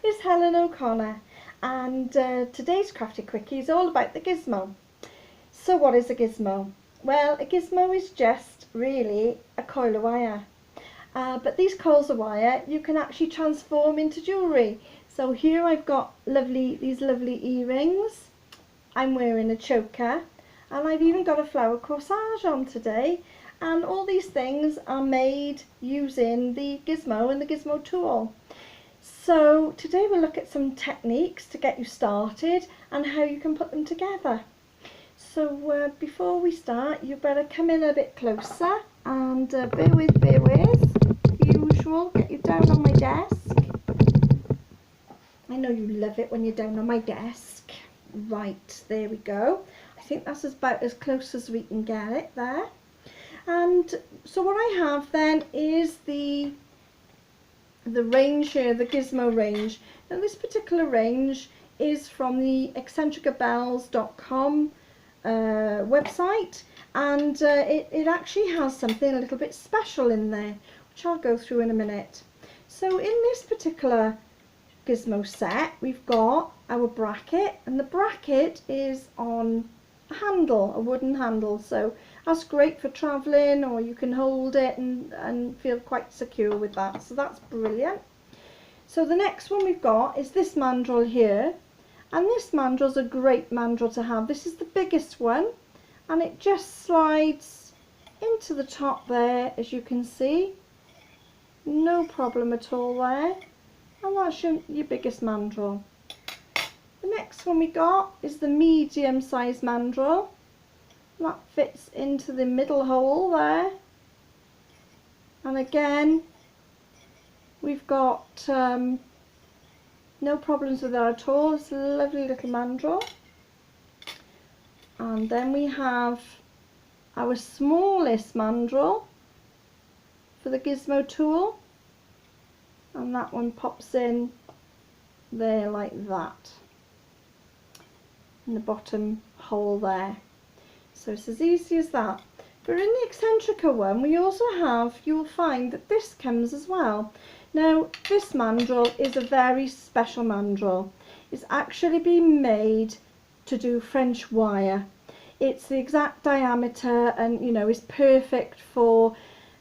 It's Helen O'Connor, and today's Crafty Quickie is all about the gizmo. So what is a gizmo? Well, a gizmo is just really a coil of wire. But these coils of wire you can actually transform into jewellery. So here I've got these lovely earrings. I'm wearing a choker, and I've even got a flower corsage on today. And all these things are made using the gizmo and the gizmo tool. So today we'll look at some techniques to get you started and how you can put them together. So before we start, you better come in a bit closer and bear with, usual, get you down on my desk. I know you love it when you're down on my desk. Right, there we go. I think that's about as close as we can get it there. And so what I have then is the range here, the gizmo range. Now this particular range is from the eccentricabells.com website, and it actually has something a little bit special in there, which I'll go through in a minute. So in this particular gizmo set, we've got our bracket, and the bracket is on a handle, a wooden handle, so that's great for travelling, or you can hold it and feel quite secure with that, so that's brilliant. So the next one we've got is this mandrel here, and this mandrel is a great mandrel to have. This is the biggest one, and it just slides into the top there, as you can see, no problem at all there, and that's your biggest mandrel. The next one we got is the medium sized mandrel. That fits into the middle hole there, and again we've got no problems with that at all. It's a lovely little mandrel. And then we have our smallest mandrel for the gizmo tool, and that one pops in there like that in the bottom hole there. So it's as easy as that. But in the Eccentrica one, we also have, you'll find that this comes as well. Now this mandrel is a very special mandrel. It's actually been made to do French wire. It's the exact diameter, and you know, it's perfect for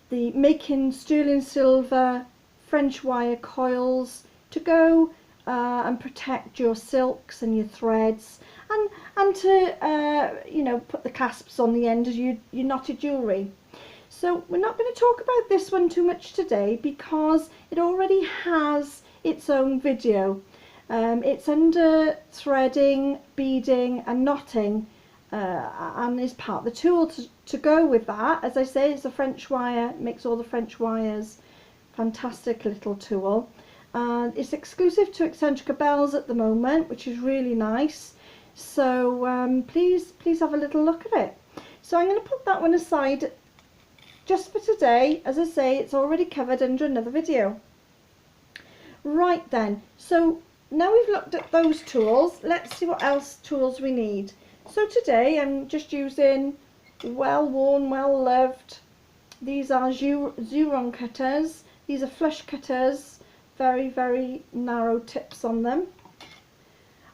the making sterling silver French wire coils to go and protect your silks and your threads, and to you know, put the clasps on the end as you knotted jewellery. So we're not going to talk about this one too much today because it already has its own video. It's under threading, beading and knotting, and is part of the tool to go with that. As I say, it's a French wire, it makes all the French wires. Fantastic little tool. It's exclusive to Eccentrica Bells at the moment, which is really nice. So please have a little look at it. So I'm going to put that one aside just for today. As I say, it's already covered under another video. Right then, so now we've looked at those tools, let's see what else tools we need. So today I'm just using well-worn, well-loved, these are Xuron cutters. These are flush cutters, very, very narrow tips on them.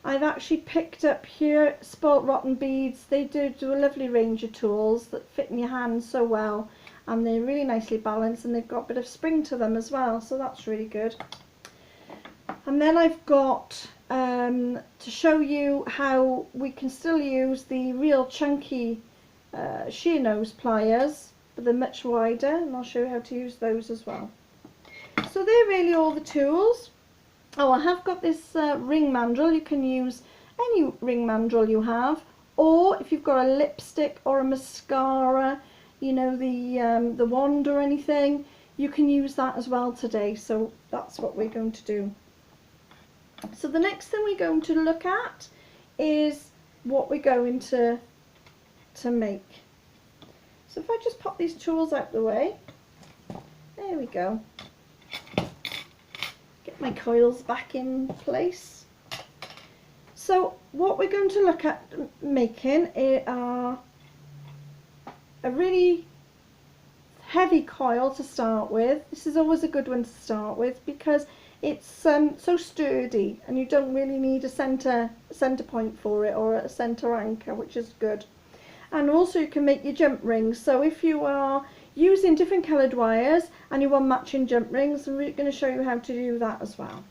I've actually picked up here Spoilt Rotten beads. They do a lovely range of tools that fit in your hands so well, and they're really nicely balanced, and they've got a bit of spring to them as well, so that's really good. And then I've got to show you how we can still use the real chunky shear nose pliers, but they're much wider, and I'll show you how to use those as well. So they're really all the tools. Oh, I have got this ring mandrel. You can use any ring mandrel you have, or if you've got a lipstick or a mascara, you know, the wand or anything, you can use that as well today. So that's what we're going to do. So the next thing we're going to look at is what we're going to make. So if I just pop these tools out the way, there we go. Get my coils back in place. So what we're going to look at making are a really heavy coil to start with. This is always a good one to start with because It's so sturdy, and you don't really need a center point for it, or a center anchor, which is good. And also you can make your jump rings. So if you are using different coloured wires and you want matching jump rings, we're going to show you how to do that as well.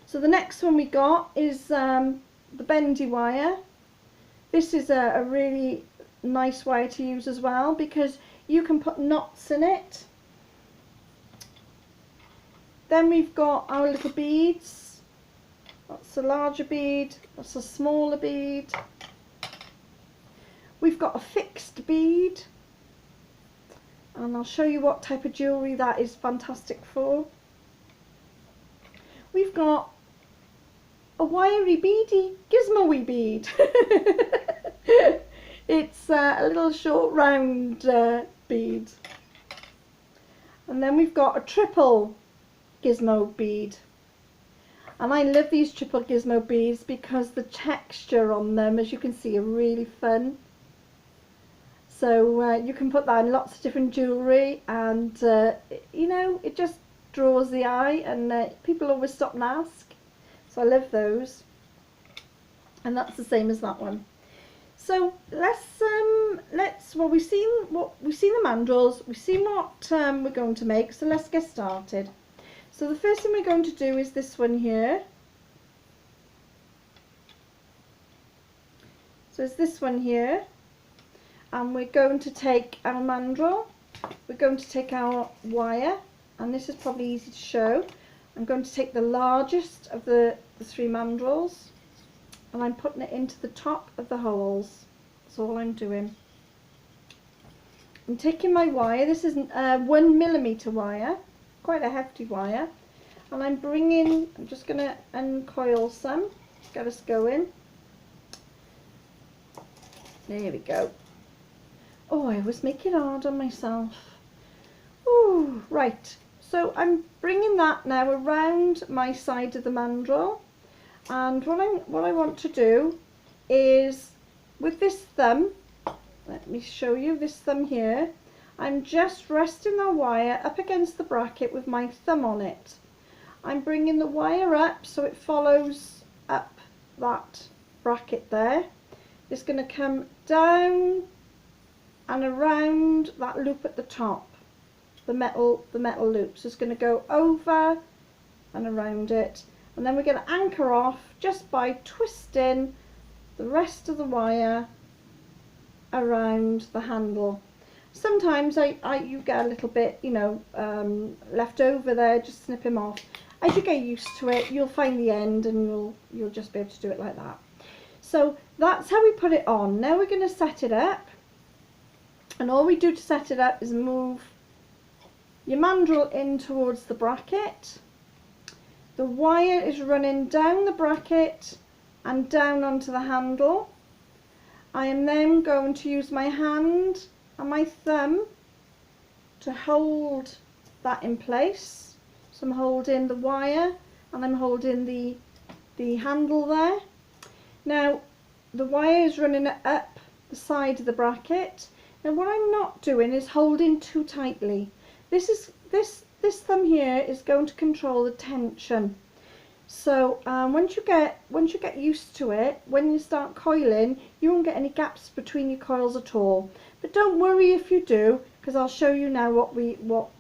So the next one we got is the bendy wire. This is a really nice wire to use as well, because you can put knots in it. Then we've got our little beads. That's a larger bead, that's a smaller bead. We've got a fixed bead, and I'll show you what type of jewellery that is fantastic for. We've got a wiry beady Gizmo bead. It's a little short round bead. And then we've got a triple Gizmo bead. And I love these triple Gizmo beads because the texture on them, as you can see, are really fun. So you can put that in lots of different jewellery, and you know, it just draws the eye, and people always stop and ask. So I love those, and that's the same as that one. So we've seen the mandrels, we've seen what we're going to make. So let's get started. So the first thing we're going to do is this one here. So it's this one here. And we're going to take our mandrel, we're going to take our wire, and this is probably easy to show. I'm going to take the largest of the three mandrels, and I'm putting it into the top of the holes. That's all I'm doing. I'm taking my wire, this is 1mm wire, quite a hefty wire, and I'm just going to uncoil some, get us going. There we go. Oh, I always make it hard on myself. Ooh, right. So I'm bringing that now around my side of the mandrel, and what I want to do is with this thumb, let me show you this thumb here, I'm just resting the wire up against the bracket with my thumb on it. I'm bringing the wire up so it follows up that bracket there. It's going to come down and around that loop at the top, the metal loop. So it's going to go over and around it, and then we're going to anchor off just by twisting the rest of the wire around the handle. Sometimes you get a little bit, you know, left over there, just snip him off. As you get used to it, you'll find the end, and you'll just be able to do it like that. So that's how we put it on. Now we're going to set it up. And all we do to set it up is move your mandrel in towards the bracket. The wire is running down the bracket and down onto the handle. I am then going to use my hand and my thumb to hold that in place. So I'm holding the wire and I'm holding the handle there. Now the wire is running up the side of the bracket. Now what I'm not doing is holding too tightly. This thumb here is going to control the tension. So once you get used to it, when you start coiling, you won't get any gaps between your coils at all. But don't worry if you do, because I'll show you now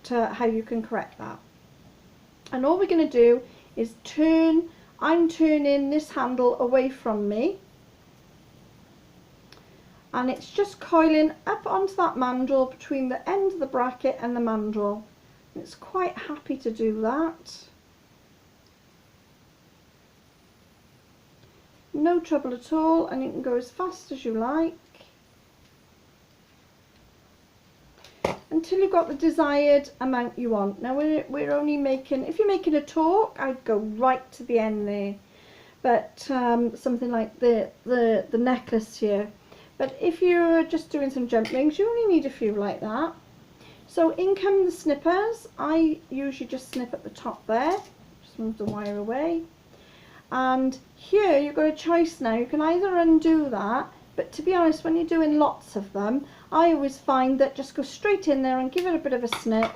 how you can correct that. And all we're going to do is I'm turning this handle away from me, and it's just coiling up onto that mandrel between the end of the bracket and the mandrel. It's quite happy to do that. No trouble at all, and you can go as fast as you like until you've got the desired amount you want. Now we're only making, if you're making a torque, I'd go right to the end there, but something like the necklace here. But if you're just doing some jump rings, you only need a few like that. So in come the snippers. I usually just snip at the top there, just move the wire away. And here you've got a choice now. You can either undo that, but to be honest, when you're doing lots of them, I always find that just go straight in there and give it a bit of a snip,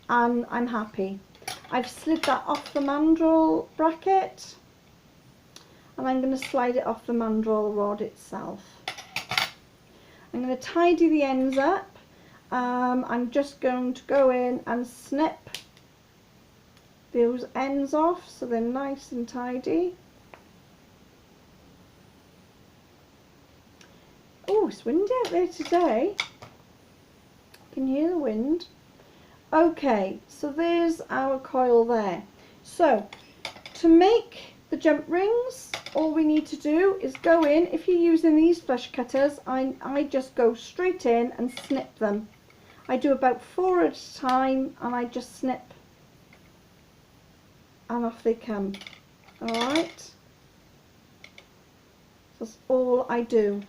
and I'm happy. I've slid that off the mandrel bracket, and I'm going to slide it off the mandrel rod itself. I'm going to tidy the ends up. I'm just going to go in and snip those ends off so they're nice and tidy. Oh, it's windy out there today. You can hear the wind. Okay, so there's our coil there. So to make the jump rings, all we need to do is go in. If you're using these flush cutters, I just go straight in and snip them. I do about 4 at a time, and I just snip and off they come. Alright, that's all I do.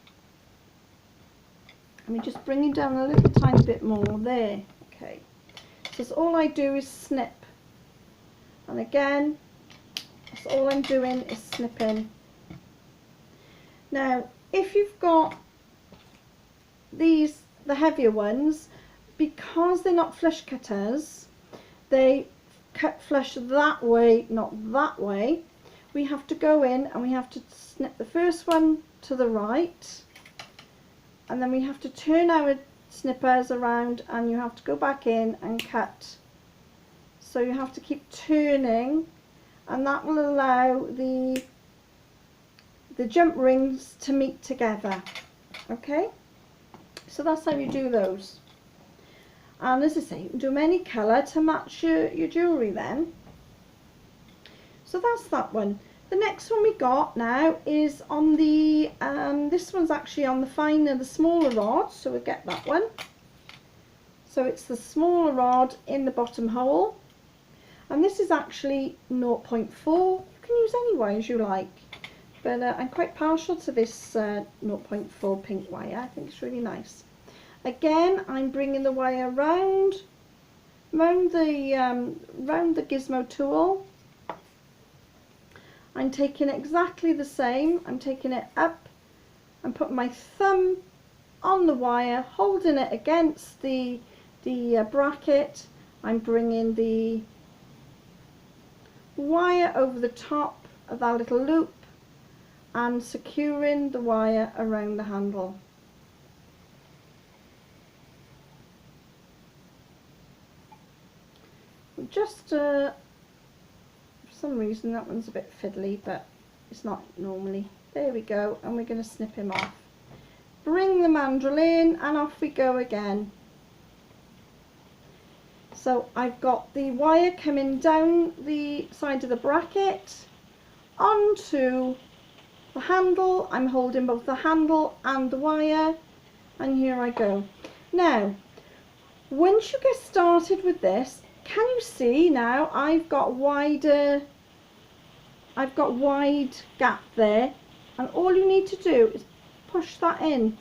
Let me just bring it down a little tiny bit more there. Okay, so that's all I do is snip, and again that's all I'm doing is snipping. Now if you've got these, the heavier ones, because they're not flush cutters, they cut flush that way, not that way, we have to go in and we have to snip the first one to the right, and then we have to turn our snippers around, and you have to go back in and cut. So you have to keep turning, and that will allow the jump rings to meet together. Okay, so that's how you do those. And as I say, you can do them any colour to match your jewellery then. So that's that one. The next one we got now is on the, this one's actually on the finer, the smaller rod, so we'll get that one. So it's the smaller rod in the bottom hole. And this is actually 0.4. You can use any wire as you like. But I'm quite partial to this 0.4 pink wire. I think it's really nice. Again, I'm bringing the wire round the Gizmo tool. I'm taking exactly the same. I'm taking it up and putting my thumb on the wire, holding it against the bracket. I'm bringing the wire over the top of that little loop and securing the wire around the handle. Just for some reason that one's a bit fiddly, but it's not normally. There we go, and we're going to snip him off. Bring the mandrel in and off we go again. So I've got the wire coming down the side of the bracket onto the handle. I'm holding both the handle and the wire, and here I go. Now once you get started with this, can you see now I've got wide gap there, and all you need to do is push that in.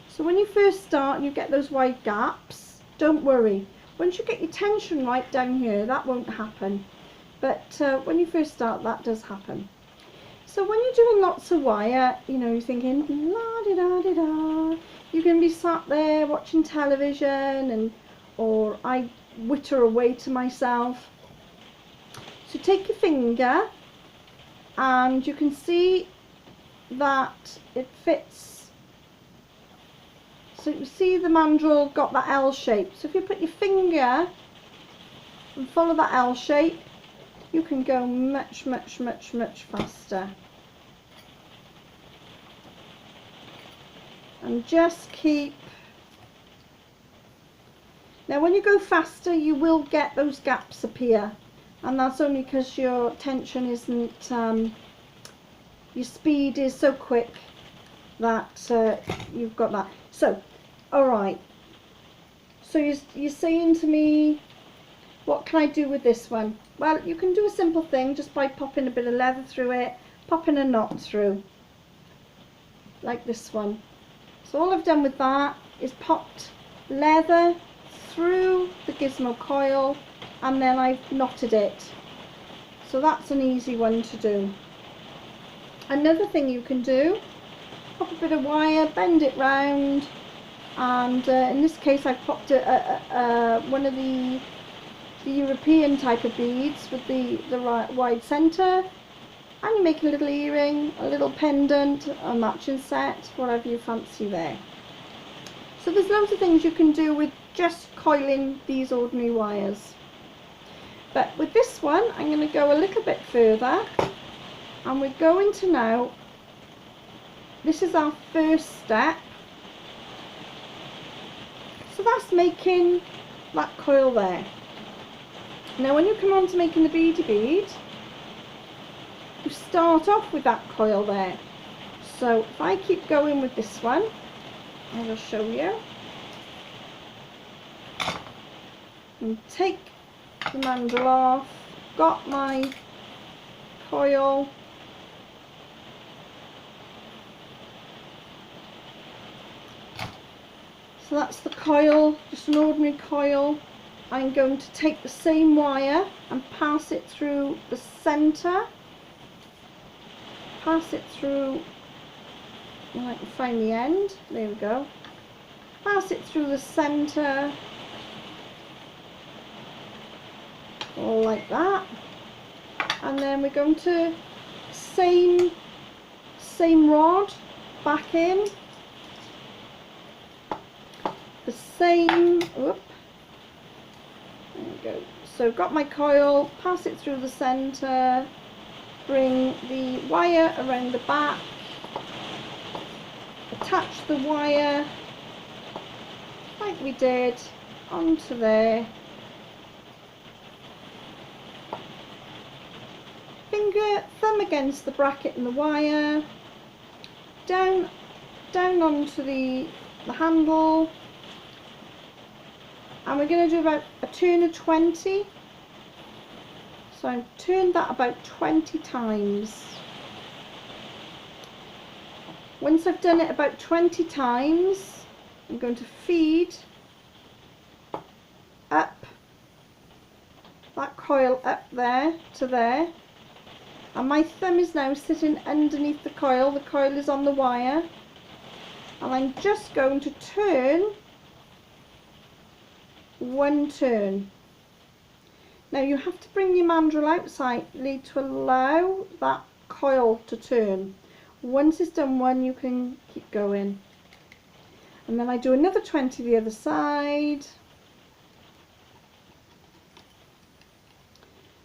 So when you first start and you get those wide gaps, don't worry. Once you get your tension right down here, that won't happen. But when you first start, that does happen. So when you're doing lots of wire, you know, you're thinking la-di-da-di-da, you can be sat there watching television, or I witter away to myself. So take your finger, and you can see that it fits. So you see the mandrel got that L shape. So if you put your finger and follow that L shape, you can go much faster. And just keep. Now when you go faster, you will get those gaps appear, and that's only because your tension isn't, your speed is so quick that you've got that. So, alright, so you're saying to me, what can I do with this one? Well, you can do a simple thing just by popping a bit of leather through it, popping a knot through, like this one. So all I've done with that is popped leather through the Gizmo coil, and then I've knotted it. So that's an easy one to do. Another thing you can do, pop a bit of wire, bend it round, and in this case I've popped one of the the European type of beads with the wide centre, and you make a little earring, a little pendant, a matching set, whatever you fancy there. So there's loads of things you can do with just coiling these ordinary wires. But with this one, I'm going to go a little bit further, and we're going to now, this is our first step. So that's making that coil there. Now when you come on to making the beady bead, you start off with that coil there. So if I keep going with this one, I will show you. And take the mandrel off, got my coil, so that's the coil, just an ordinary coil. I'm going to take the same wire and pass it through the centre, pass it through, I can find the end, there we go, pass it through the centre, like that, and then we're going to same rod back in, the same, whoop, there we go. So got my coil, pass it through the centre, bring the wire around the back, attach the wire like we did onto there, thumb against the bracket and the wire, down onto the handle, and we're going to do about a turn of 20. So I've turned that about 20 times. Once I've done it about 20 times, I'm going to feed up that coil up there to there, and my thumb is now sitting underneath the coil is on the wire, and I'm just going to turn one turn. Now you have to bring your mandrel out slightly to allow that coil to turn. Once it's done one, you can keep going. And then I do another 20 the other side.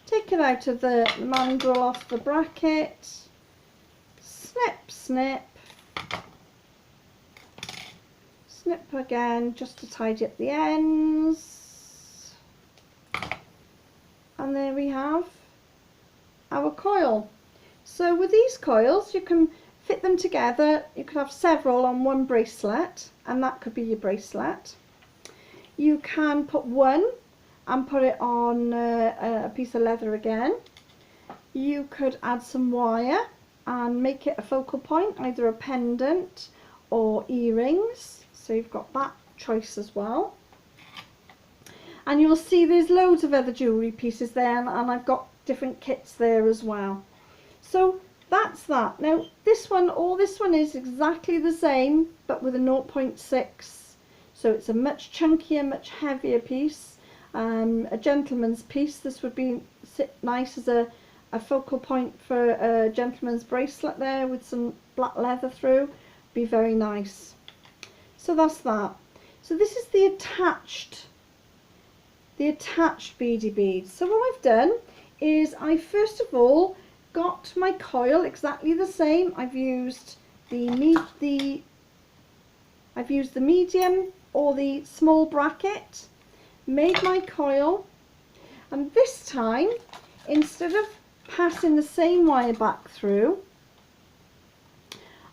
Take it out of the mandrel off the bracket, snip, snip, snip again just to tidy up the ends, and there we have our coil. So with these coils you can fit them together, you could have several on one bracelet, and that could be your bracelet. You can put one and put it on a piece of leather again. You could add some wire and make it a focal point, either a pendant or earrings, so you've got that choice as well. And you'll see there's loads of other jewellery pieces there, and I've got different kits there as well. So that's that. Now this one, all this one is exactly the same, but with a 0.6, so it's a much chunkier, much heavier piece. A gentleman's piece. This would be nice as a focal point for a gentleman's bracelet there with some black leather through. Be very nice. So that's that. So this is the attached beady bead. So what I've done is I first of all got my coil exactly the same. I've used the medium or the small bracket, made my coil, and this time, instead of passing the same wire back through,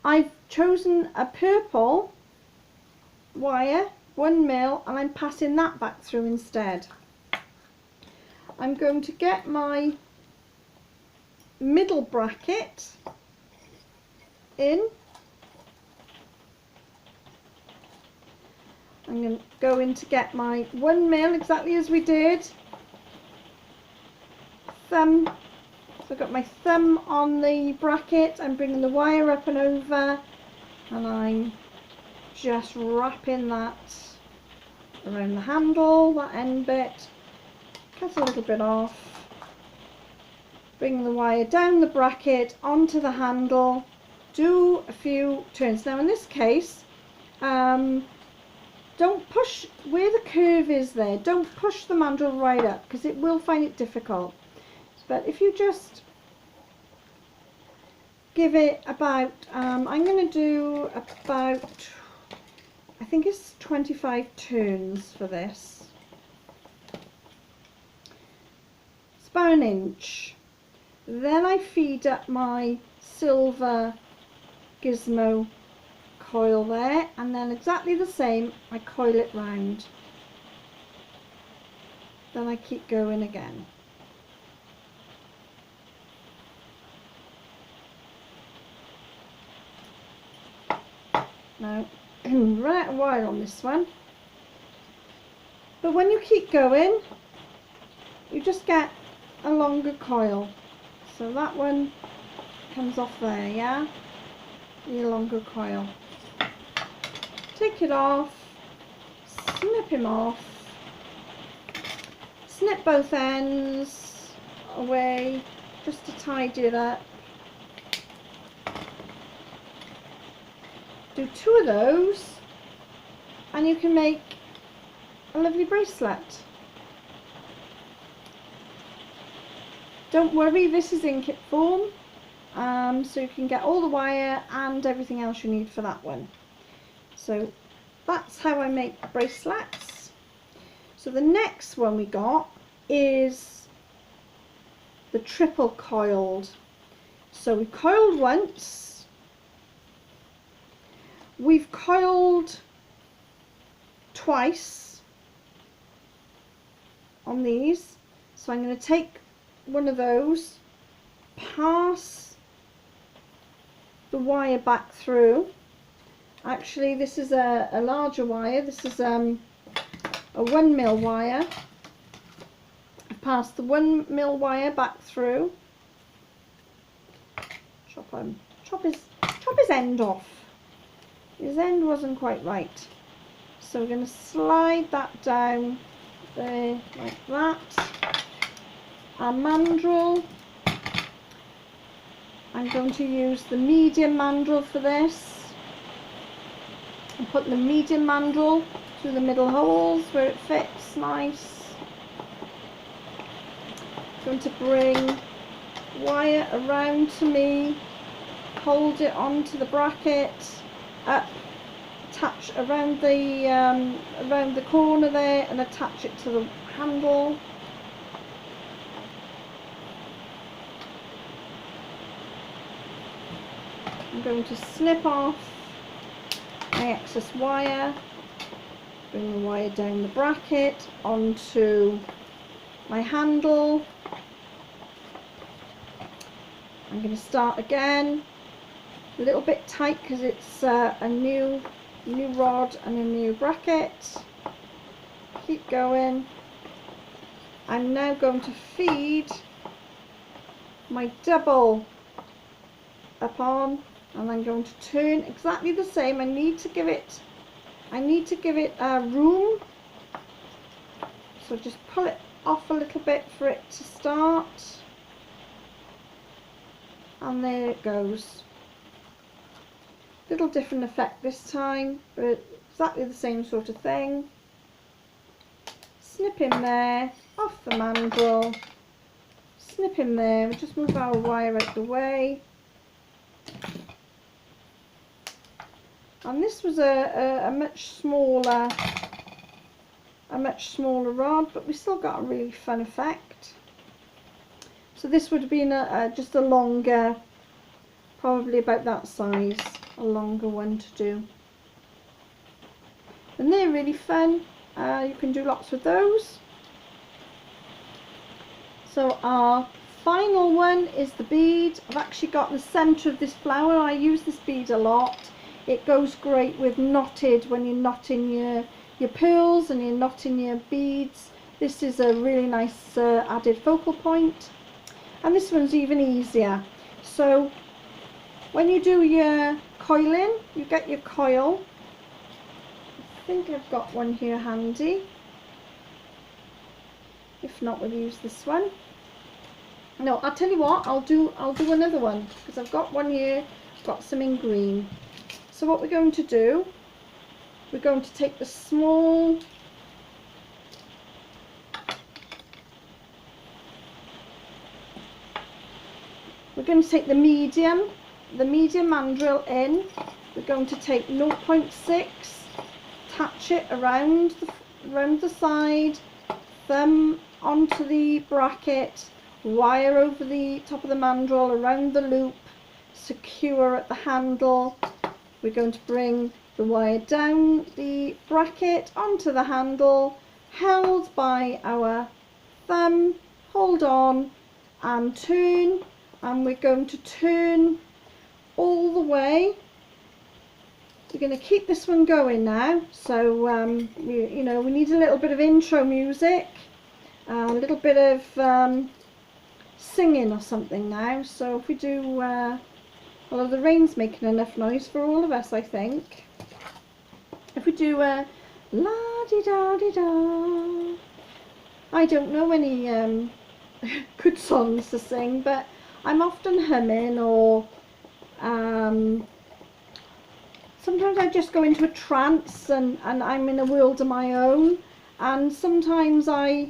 I've chosen a purple wire, 1 mil, and I'm passing that back through instead. I'm going to get my middle bracket in. I'm going to go in to get my 1 mil, exactly as we did. Thumb, so I've got my thumb on the bracket, I'm bringing the wire up and over, and I'm just wrapping that around the handle, that end bit, cut a little bit off, bring the wire down the bracket onto the handle, do a few turns. Now in this case, don't push where the curve is there, don't push the mandrel right up because it will find it difficult. But if you just give it about, I'm going to do about, I think it's 25 turns for this. It's about an inch. Then I feed up my silver Gizmo coil there, and then exactly the same, I coil it round. Then I keep going again. Now, run out of wire on this one, but when you keep going, you just get a longer coil. So that one comes off there, yeah? Your longer coil. Take it off, snip him off, snip both ends away just to tidy it up. Do 2 of those and you can make a lovely bracelet. Don't worry, this is in kit form, so you can get all the wire and everything else you need for that one. So that's how I make bracelets. So the next one we got is the triple coiled. So we coiled once, we've coiled twice on these. So I'm going to take one of those, pass the wire back through. Actually, this is a larger wire. This is a 1mm wire. I've passed the 1mm wire back through. Chop his end off. His end wasn't quite right. So we're going to slide that down there like that. Our mandrel, I'm going to use the medium mandrel for this. And put the medium mandrel through the middle holes where it fits nice. I'm going to bring wire around to me, hold it onto the bracket, up, attach around the corner there and attach it to the handle. I'm going to snip off my excess wire, bring the wire down the bracket onto my handle. I'm going to start again, a little bit tight because it's a new rod and a new bracket. Keep going. I'm now going to feed my double up on, and I'm going to turn exactly the same. I need to give it room, so just pull it off a little bit for it to start, and there it goes. Little different effect this time, but exactly the same sort of thing. Snip in there, off the mandrel, snip in there. We'll just move our wire out the way. And this was a much smaller rod, but we still got a really fun effect. So this would have been just a longer, probably about that size, a longer one to do. And they're really fun. You can do lots with those. So our final one is the bead. I've actually got the centre of this flower. I use this bead a lot. It goes great with knotted, when you're knotting your pearls and you're knotting your beads. This is a really nice added focal point. And this one's even easier. So when you do your coiling, you get your coil. I think I've got one here handy. If not, we'll use this one. No, I'll tell you what, I'll do another one, because I've got one here, I've got some in green. So what we're going to do, we're going to take the small, we're going to take the medium mandrel in. We're going to take 0.6, attach it around the side, thumb onto the bracket, wire over the top of the mandrel around the loop, secure at the handle. We're going to bring the wire down the bracket onto the handle, held by our thumb, hold on and turn, and we're going to turn all the way. We're going to keep this one going now, so you know, we need a little bit of intro music, a little bit of singing or something now. So if we do, well, the rain's making enough noise for all of us, I think. If we do la-di-da-di-da, I don't know any good songs to sing, but I'm often humming, or sometimes I just go into a trance and I'm in a world of my own, and sometimes I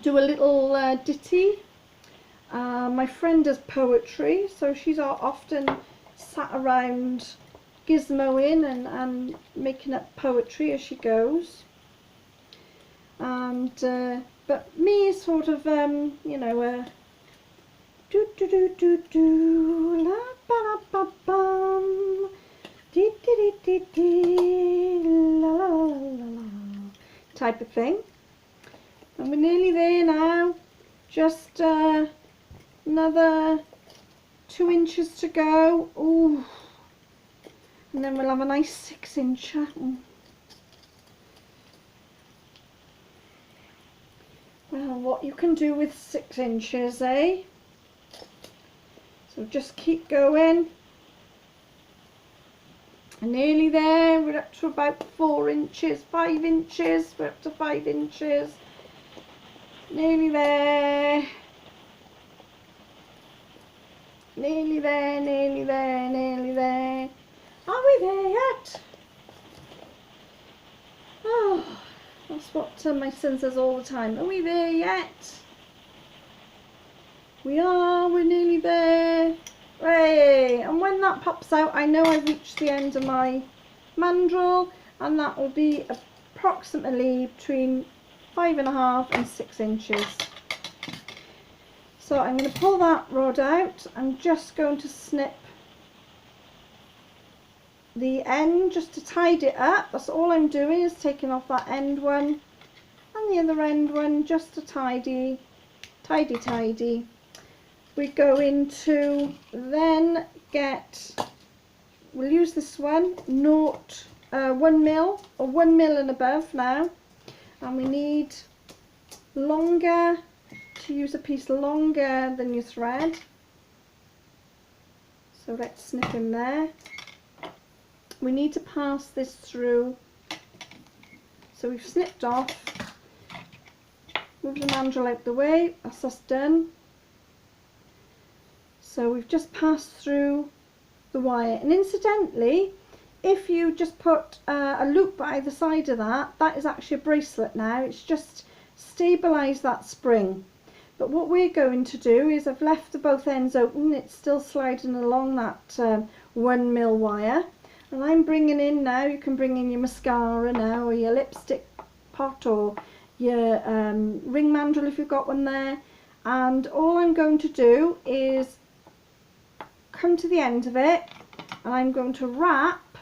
do a little ditty. My friend does poetry, so she's often sat around Gizmo and making up poetry as she goes. And but me is sort of you know, do do do do do la ba la ba bum, dee dee dee dee dee la la la la la type of thing. And we're nearly there now. Just another 2 inches to go. Ooh. And then we'll have a nice 6-incher. Well, what you can do with 6 inches, eh? So just keep going. And nearly there. We're up to about 4 inches, 5 inches. We're up to 5 inches. Nearly there. Nearly there, nearly there, nearly there. Are we there yet? Oh, that's what my son says all the time. Are we there yet? We are, we're nearly there. Hey, and when that pops out, I know I've reached the end of my mandrel, and that will be approximately between 5.5 and 6 inches. So I'm going to pull that rod out. I'm just going to snip the end just to tidy it up. That's all I'm doing, is taking off that end one and the other end one, just to tidy. We're going to then we'll use this one, 1 mil or 1 mil and above now, and we need longer, to use a piece longer than your thread. So let's snip in there. We need to pass this through. So we've snipped off, move the mandrel out the way, that's us done. So we've just passed through the wire, and incidentally, if you just put a loop by either side of that, that is actually a bracelet now. It's just stabilise that spring. But what we're going to do is, I've left the both ends open, it's still sliding along that 1 mil wire, and I'm bringing in now, you can bring in your mascara now, or your lipstick pot, or your ring mandrel if you've got one there, and all I'm going to do is come to the end of it, and I'm going to wrap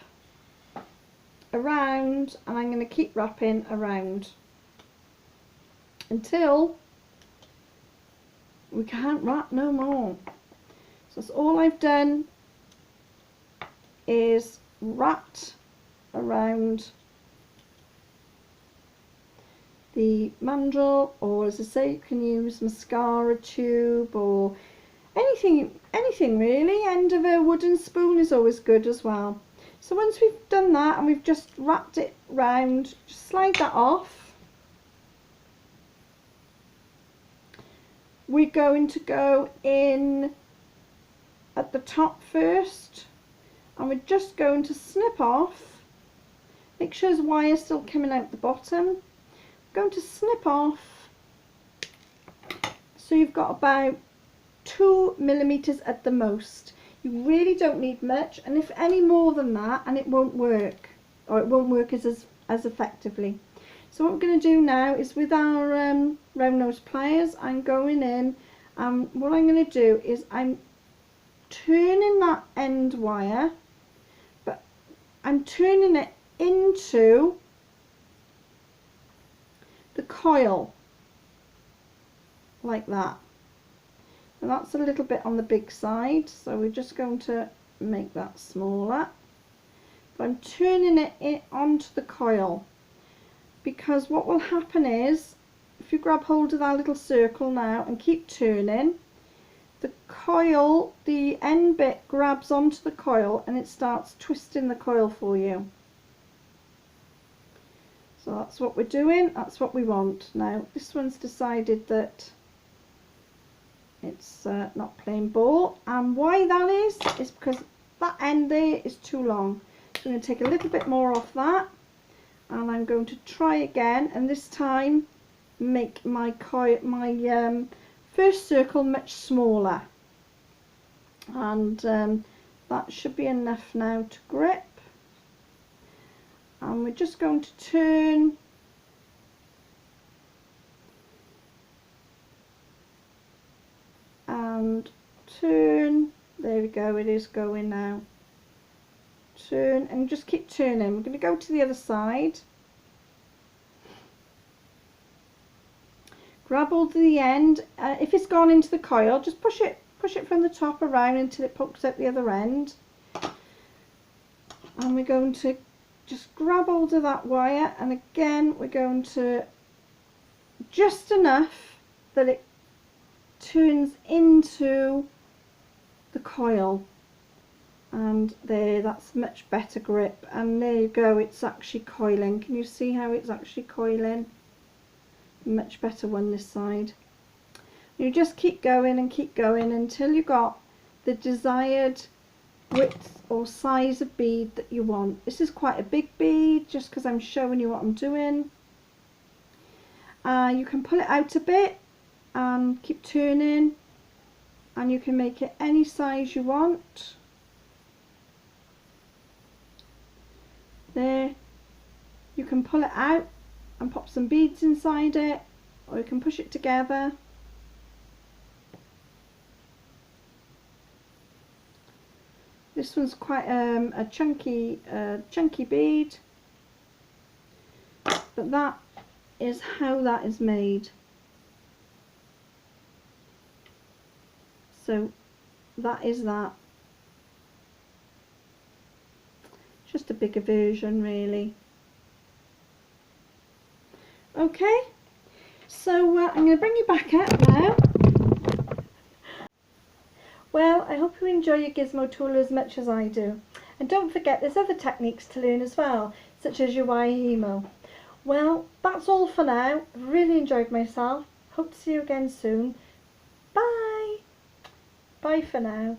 around, and I'm going to keep wrapping around until we can't wrap no more. So that's all I've done, is wrapped around the mandrel, or as I say, you can use mascara tube or anything really. End of a wooden spoon is always good as well. So once we've done that and we've just wrapped it round, just slide that off, we're going to go in at the top first, and we're just going to snip off. Make sure his wire is still coming out the bottom. I'm going to snip off so you've got about 2 millimeters at the most. You really don't need much, and if any more than that, and it won't work, or it won't work as effectively. So what we're going to do now is with our round nose pliers, I'm going in, and what I'm going to do is I'm turning that end wire, but I'm turning it into the coil like that. And that's a little bit on the big side, so we're just going to make that smaller. But I'm turning it onto the coil, because what will happen is, if you grab hold of that little circle now and keep turning, the coil, the end bit grabs onto the coil and it starts twisting the coil for you. So that's what we're doing, that's what we want. Now this one's decided that it's not playing ball, and why that is because that end there is too long. So I'm going to take a little bit more off that, and I'm going to try again, and this time make my first circle much smaller, and that should be enough now to grip. And we're just going to turn and turn. There we go, it is going now. Turn and just keep turning. We're going to go to the other side. Grab hold of the end. If it's gone into the coil, just push it from the top around until it pokes out the other end. And we're going to just grab hold of that wire, and again we're going to just enough that it turns into the coil, and there, that's much better grip, and there you go, it's actually coiling. Can you see how it's actually coiling? Much better one this side. You just keep going and keep going until you got the desired width or size of bead that you want. This is quite a big bead, just because I'm showing you what I'm doing. You can pull it out a bit and keep turning, and you can make it any size you want. There, you can pull it out and pop some beads inside it, or you can push it together. This one's quite a chunky bead, but that is how that is made. So that is that. Just a bigger version, really. Okay, so I'm going to bring you back up now. Well, I hope you enjoy your Gizmo tool as much as I do. And don't forget, there's other techniques to learn as well, such as your wire hemo. Well, that's all for now. I've really enjoyed myself. Hope to see you again soon. Bye! Bye for now.